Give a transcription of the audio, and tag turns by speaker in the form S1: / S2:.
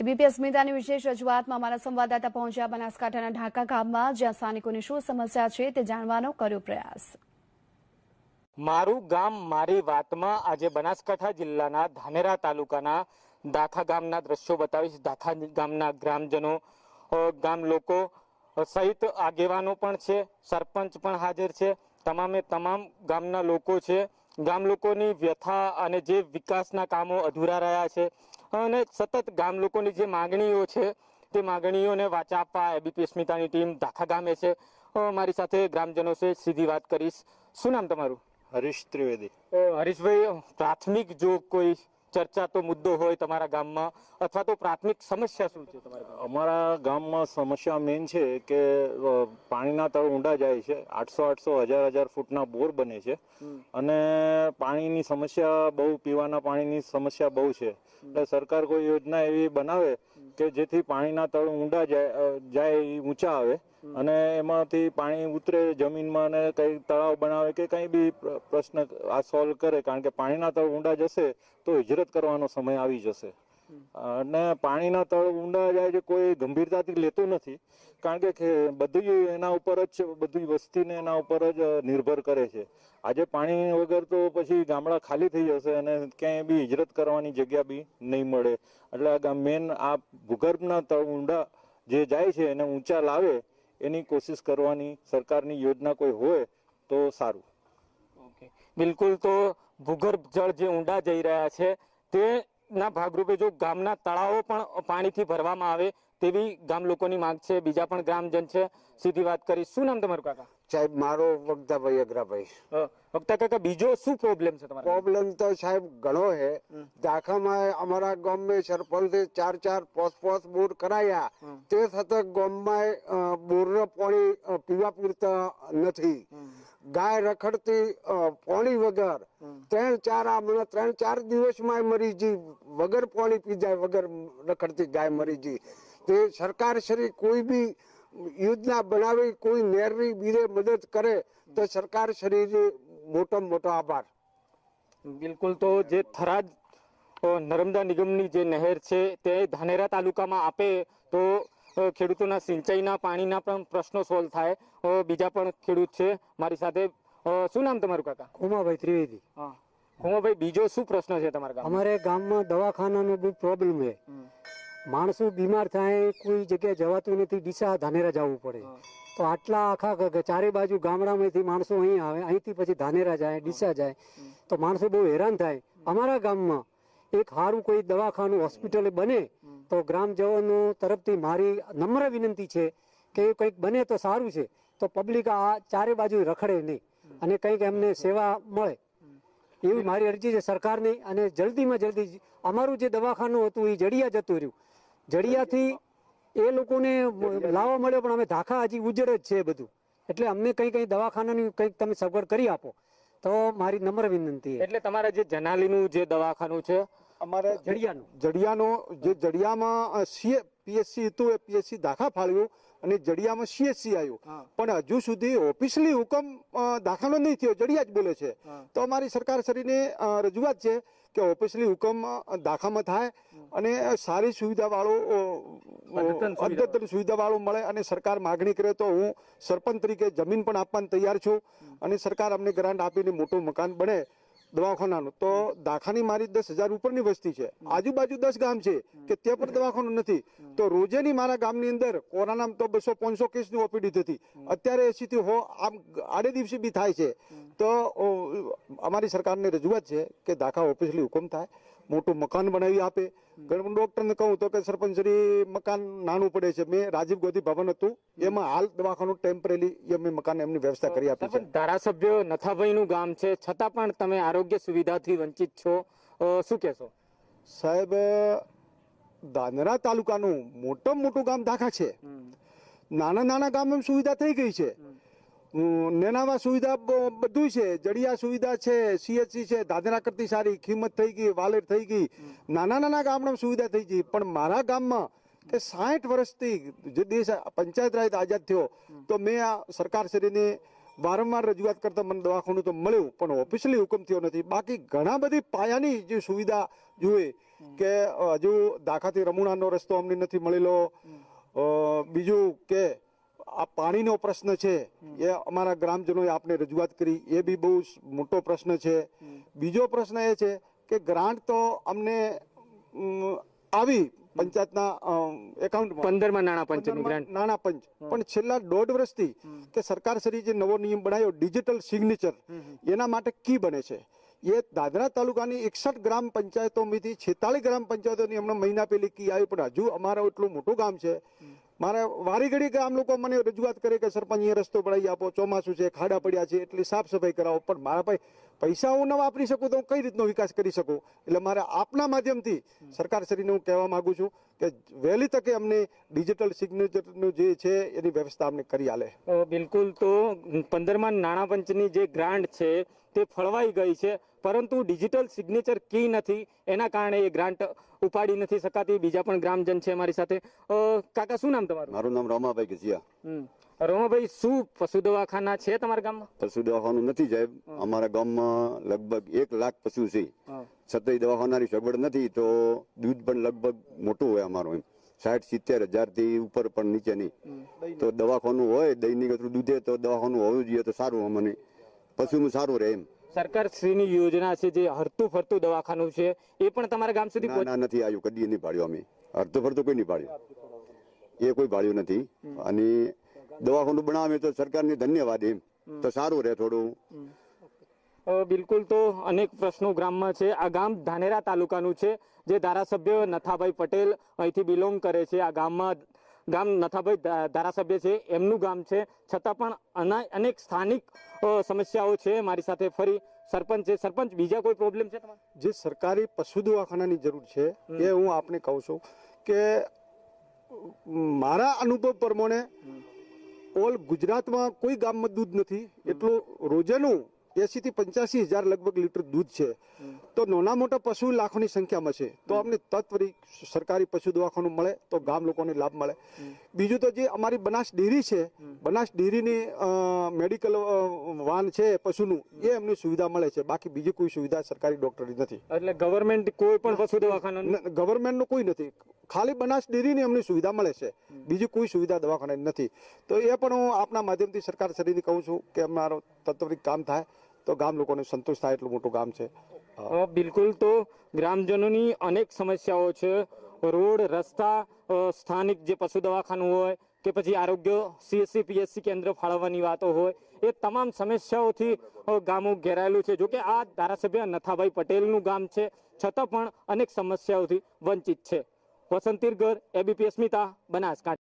S1: ABP અસ્મિતાની વિશેષ રજૂઆતમાં અમારા સંવાદદાતા પહોંચ્યા બનાસકાંઠાના ઢાકા ગામમાં, જ્યાં સ્થાનિકોની શું સમસ્યા છે તે જાણવાનો કર્યો પ્રયાસ।
S2: મારું ગામ મારી વાતમાં આજે બનાસકાંઠા જિલ્લાના ધાનેરા તાલુકાના દાખા ગામના દ્રશ્યો બતાવીશ। દાખા ગામના ગ્રામજનો, ગામ લોકો સહિત આગેવાનો પણ છે, સરપંચ પણ હાજર છે, તમામે તમામ ગામના લોકો છે। ગામ લોકોની વ્યથા અને જે વિકાસના કામો અધૂરા રહ્યા છે અને સતત ગામ લોકોની જે માંગણીઓ છે તે માંગણીઓને વાચા આપવા એબીપી અસ્મિતાની ટીમ દાખા ગામે છે। મારી સાથે ગ્રામજનો છે, સીધી વાત કરીશ। શું નામ તમારું?
S3: હરીશ ત્રિવેદી।
S2: હરીશભાઈ, પ્રાથમિક જો કોઈ ચર્ચા તો મુદ્દો હોય તમારા ગામમાં, અથવા તો પ્રાથમિક સમસ્યા શું છે તમારા ગામમાં?
S3: અમારા ગામમાં સમસ્યા મેઇન છે કે પાણીના તળ ઊંડા જાય છે। 800 1000 ફૂટના બોર બને છે અને પાણીની સમસ્યા બહુ, પીવાના પાણીની સમસ્યા બહુ છે। એટલે સરકાર કોઈ યોજના એવી બનાવે કે જેથી પાણીના તળ ઊંડા જાય ઊંચા આવે અને એમાંથી પાણી ઉતરે જમીનમાં અને કઈ તળાવ બનાવે કે કઈ બી પ્રશ્ન આ સોલ્વ કરે। કારણ કે પાણીના તળ ઊંડા જશે તો હિજરત કરવાનો સમય આવી જશે અને પાણીના તળ ઊંડા જાય છે કોઈ ગંભીરતાથી લેતું નથી, કારણ કે બધું એના ઉપર જ, બધી વસ્તીને એના ઉપર જ નિર્ભર કરે છે। આજે પાણી વગર તો પછી ગામડા ખાલી થઈ જશે અને ક્યાંય બી હિજરત કરવાની જગ્યા બી નહીં મળે। એટલે મેન આ ભૂગર્ભના તળ ઊંડા જે જાય છે એને ઊંચા લાવે એની કોશિશ કરવાની સરકારની યોજના કોઈ હોય તો સારું।
S2: બિલકુલ, તો ભૂગર્ભ જળ જે ઊંડા જઈ રહ્યા છે તેના ભાગરૂપે જો ગામના તળાવો પણ પાણીથી ભરવામાં આવે તેવી ગામ લોકોની માંગ છે। બીજા પણ ગ્રામજન છે, સીધી વાત કરી। શું નામ તમારું કાકા?
S4: સાહેબ, મારો વક્તાભાઈ અગ્રાભાઈ।
S2: વક્તા કાકા, બીજો શું પ્રોબ્લેમ છે તમારો?
S4: પ્રોબ્લેમ તો સાહેબ ઘણો है। દાખામાં અમારા ગામ में सरपंच 4-4 बोर કરાયા, તે છતાં ગામમાં બોરના પાણી પીવા પૂરતા નથી। ગાય રખડતી પાણી વગર 3-4 દિવસમાં મરી જી, વગર પાણી પી જાય, વગર રખડતી ગાય મરી જી। તે સરકાર શ્રી કોઈ બી યોજના બનાવી, કોઈ નહેરની બીજે મદદ કરે તો સરકાર શ્રીને મોટામાં મોટો આભાર।
S2: બિલકુલ, તો જે થરાદ નર્મદા નિગમની જે નહેર છે તે ધાનેરા તાલુકામાં આપે તો ખેડૂતોના સિંચાઈના પાણીના પણ પ્રશ્નો સોલ્વ થાય। બીજા પણ ખેડૂત છે મારી સાથે। શું નામ તમારું કાકા?
S5: ખુમાભાઈ ત્રિવેદી।
S2: ખુમાભાઈ, બીજો શું પ્રશ્ન છે તમારા ગામમાં?
S5: અમારે ગામમાં દવાખાનાનો બહુ પ્રોબ્લેમ છે। માણસો બીમાર થાય, કોઈ જગ્યાએ જવાતું નથી, ડીસા ધાનેરા જવું પડે। તો આટલા આખા ચારે બાજુ ગામડામાંથી માણસો અહીં આવે, અહીંથી પછી ધાનેરા જાય, ડીસા જાય, તો માણસો બહુ હેરાન થાય। અમારા ગામમાં એક સારું કોઈ દવાખાનું, હોસ્પિટલ બને તો ગ્રામજનો તરફથી મારી નમ્ર વિનંતી છે કે કંઈક બને તો સારું છે, તો પબ્લિક આ ચારે બાજુ રખડે નહીં અને કંઈક એમને સેવા મળે એવી મારી અરજી છે સરકારની। અને જલ્દીમાં જલ્દી અમારું જે દવાખાનું હતું એ જડિયા જતું રહ્યું, જડિયાથી એ લોકોને લાવવા મળ્યો પણ અમે ધાખા હજી ઉજળે જ છે બધું, એટલે અમને કંઈ દવાખાનાની કંઈક તમે સગવડ કરી આપો તો મારી નમ્ર વિનંતી છે।
S2: એટલે તમારા જે જનાલીનું જે દવાખાનું છે
S4: અમારે જડિયાનો જે જડિયામાં પીએચસી હતું એ પીએચસી દાખા ફાળ્યું અને જડિયામાં સીએચસી આવ્યું, પણ હજુ સુધી ઓફિશિયલી હુકમ દાખાનો નહીં થયો, જડિયા જ બોલે છે। તો અમારી સરકાર શ્રીને રજૂઆત છે કે ઓફિશિયલી હુકમ દાખામાં થાય અને સારી સુવિધા વાળું, અદ્યતન સુવિધા વાળું મળે। અને સરકાર માગણી કરે તો હું સરપંચ તરીકે જમીન પણ આપવાનું તૈયાર છું અને સરકાર અમને ગ્રાન્ટ આપીને મોટું મકાન બને દવાખાનાનું। તો દાખાની મારી 10,000 ઉપરની વસ્તી છે, આજુબાજુ 10 ગામ છે કે તે પણ દવાખાનું નથી। તો રોજેની મારા ગામની અંદર કોરોના તો 200-500 કેસની ઓપીડી થતી, અત્યારે 80 થી 100 આમ આડે દિવસે બી થાય છે। તો અમારી સરકારને રજૂઆત છે કે દાખા ઓફિશિયલી હુકમ થાય, મોટું મકાન બનાવી આપે। ડોક્ટરને કહું તો કે સરપંચ શ્રી મકાન નાનું પડે છે, મેં રાજીવ ગાંધી ભવન હતું એમાં હાલ દવાખાનું ટેમ્પરરી અમે મકાન એમની વ્યવસ્થા કરી આપી છે।
S2: ધારાસભ્ય નથાભાઈનું ગામ છે, છતાં પણ તમે આરોગ્ય સુવિધાથી વંચિત છો, શું કહેશો?
S4: સાહેબ, ધાનેરા તાલુકાનું મોટામાં મોટું ગામ દાખા છે। નાના ગામમાં સુવિધા થઈ ગઈ છે, નેનાવા સુવિધા બધું છે, જડિયા સુવિધા છે, સીએચસી છે, ધાનેરા કરતી સારી, કિંમત થઈ ગઈ, વાલેર થઈ ગઈ, નાના ગામમાં સુવિધા થઈ ગઈ। પણ મારા ગામમાં કે 60 વર્ષથી જે દેશ પંચાયત રાજ આઝાદ થયો તો મેં આ સરકાર શ્રીને વારંવાર રજૂઆત કરતા મને દવાખાનું તો મળ્યું પણ ઓફિશિયલી હુકમ થયો નથી। બાકી ઘણા બધી પાયાની જે સુવિધા જોઈએ કે હજુ દાખાથી રમુણાનો રસ્તો અમને નથી મળેલો. બીજું કે આ પાણીનો પ્રશ્ન છે એ અમારા ગ્રામજનોએ આપને રજૂઆત કરી, એ બી બહુ મોટો પ્રશ્ન છે. બીજો પ્રશ્ન એ છે કે ગ્રાન્ટ તો અમને આવી પંચાયતના એકાઉન્ટમાં
S2: 15માં નાણાં પંચની ગ્રાન્ટ
S4: નાણાં પંચ, પણ છેલ્લા 1.5 વર્ષથી કે સરકાર શ્રી જે નવો નિયમ બનાવ્યો ડિજિટલ સિગ્નેચર, એના માટે કી બને છે. એ દાદરા તાલુકાની 61 ગ્રામ પંચાયતોમાંથી 46 ગ્રામ પંચાયતોની હમણાં મહિના પહેલી કી આવી, પણ હજુ અમારું એટલું મોટું ગામ છે. મારે વારી ઘડી ગામ લોકો મને રજૂઆત કરે કે સરપંચ અહીંયા રસ્તો બનાવી આપો, ચોમાસું છે, ખાડા પડ્યા છે, એટલી સાફ સફાઈ કરાવો, પણ મારા ભાઈ પૈસા હું ન વાપરી શકું તો હું કઈ રીતનો વિકાસ કરી શકું. એટલે મારે આપના માધ્યમથી સરકારશ્રીને હું કહેવા માંગુ છું કે વહેલી તકે અમને ડિજિટલ સિગ્નેચરનું જે છે એની વ્યવસ્થા અમને કરી આલે.
S2: બિલકુલ. તો 15માં નાણાં પંચની જે ગ્રાન્ટ છે તે ફળવાઈ ગઈ છે, પરંતુ ડિજિટલ સિગ્નેચર કી નથી, એના કારણે એ ગ્રાન્ટ ઉપાડી નથી શકાતી. બીજા પણ ગ્રામજન છે અમારી સાથે. કાકા, શું નામ તમારું?
S6: મારું નામ રોમાભાઈ ગજિયા.
S2: રોમાભાઈ, શું પશુ દવાખાના છે તમારા ગામમાં?
S6: પશુ દવાખાનું નથી સાહેબ. અમારા ગામમાં લગભગ 1 લાખ પશુ છે, છતાંય દવાખાનાની સગવડ નથી. તો દૂધ પણ લગભગ મોટું હોય અમારું, એમ 60-70 હજાર થી ઉપર પણ નીચે નહીં. તો દવાખાનું હોય દૈનિક દૂધે, તો દવાખાનું હોવું જોઈએ તો સારું, અમને પશુનું સારું રહે એમ.
S2: સરકાર શ્રીની યોજના છે જે હરતું ફરતું દવાખાનું છે, એ પણ તમારા ગામ સુધી
S6: ના નથી આવ્યું, કદી નહીં પાડ્યું. અમે હરતું ફરતું કોઈ નહીં પાડ્યું, એ કોઈ પાડ્યું નથી. અને દવાખાનું બનાવે તો સરકારને ધન્યવાદ, એમ તો સારું રહે થોડું.
S2: બિલકુલ. તો અનેક પ્રશ્નો ગ્રામમાં છે. આ ગામ ધાનેરા તાલુકાનું છે, જે ધારાસભ્ય નથાભાઈ પટેલ અહીંથી બિલોંગ કરે છે. આ ગામ નથાભાઈ ધારાસભ્ય છે, એમનું ગામ છે, છતાં પણ અનેક સ્થાનિક સમસ્યાઓ છે. મારી સાથે ફરી સરપંચ છે. સરપંચ, બીજા કોઈ પ્રોબ્લેમ છે તમારે?
S4: જે સરકારી પશુ દવાખાનાની જરૂર છે એ હું આપને કહું છું કે મારા અનુભવ પ્રમાણે ઓલ ગુજરાતમાં કોઈ ગામમાં દૂધ નથી એટલું. રોજનું 80 થી 85 હજાર લગભગ લીટર દૂધ છે. તો નાના મોટા પશુ લાખોની સંખ્યામાં છે. તો અમને તત્વરી સરકારી પશુ દવાખાનું મળે તો ગામ લોકોને લાભ મળે. બીજું તો જે અમારી બનાસ ડેરી છે, બનાસ ડેરીની મેડિકલ વાન છે પશુનું, એ અમને સુવિધા મળે છે. બાકી બીજી કોઈ સુવિધા સરકારી ડોક્ટરની નથી.
S2: એટલે ગવર્મેન્ટ કોઈ પણ પશુ દવાખાનું?
S4: ગવર્મેન્ટનું કોઈ નથી, ખાલી બનાસ ડેરીની અમને સુવિધા મળે છે, બીજી કોઈ સુવિધા દવાખાનાની નથી. તો એ પણ હું આપના માધ્યમથી સરકાર શ્રીને કહું છું કે અમારું તત્વરી કામ થાય તો ગામ લોકોને સંતોષ થાય. એટલું મોટું ગામ છે.
S2: બિલકુલ. તો ગ્રામજનોની અનેક સમસ્યાઓ છે. રોડ, રસ્તા, સ્થાનિક જે પશુ દવાખાનું હોય કે પછી આરોગ્ય CSC PSC કેન્દ્ર ફાળવવાની વાતો હોય, એ તમામ સમસ્યાઓથી ગામો ઘેરાયેલું છે. જોકે આ ધારાસભ્ય નથાભાઈ પટેલનું ગામ છે, છતાં પણ અનેક સમસ્યાઓથી વંચિત છે. વસંત તિરગર, ABP અસ્મિતા, બનાસકાંઠા.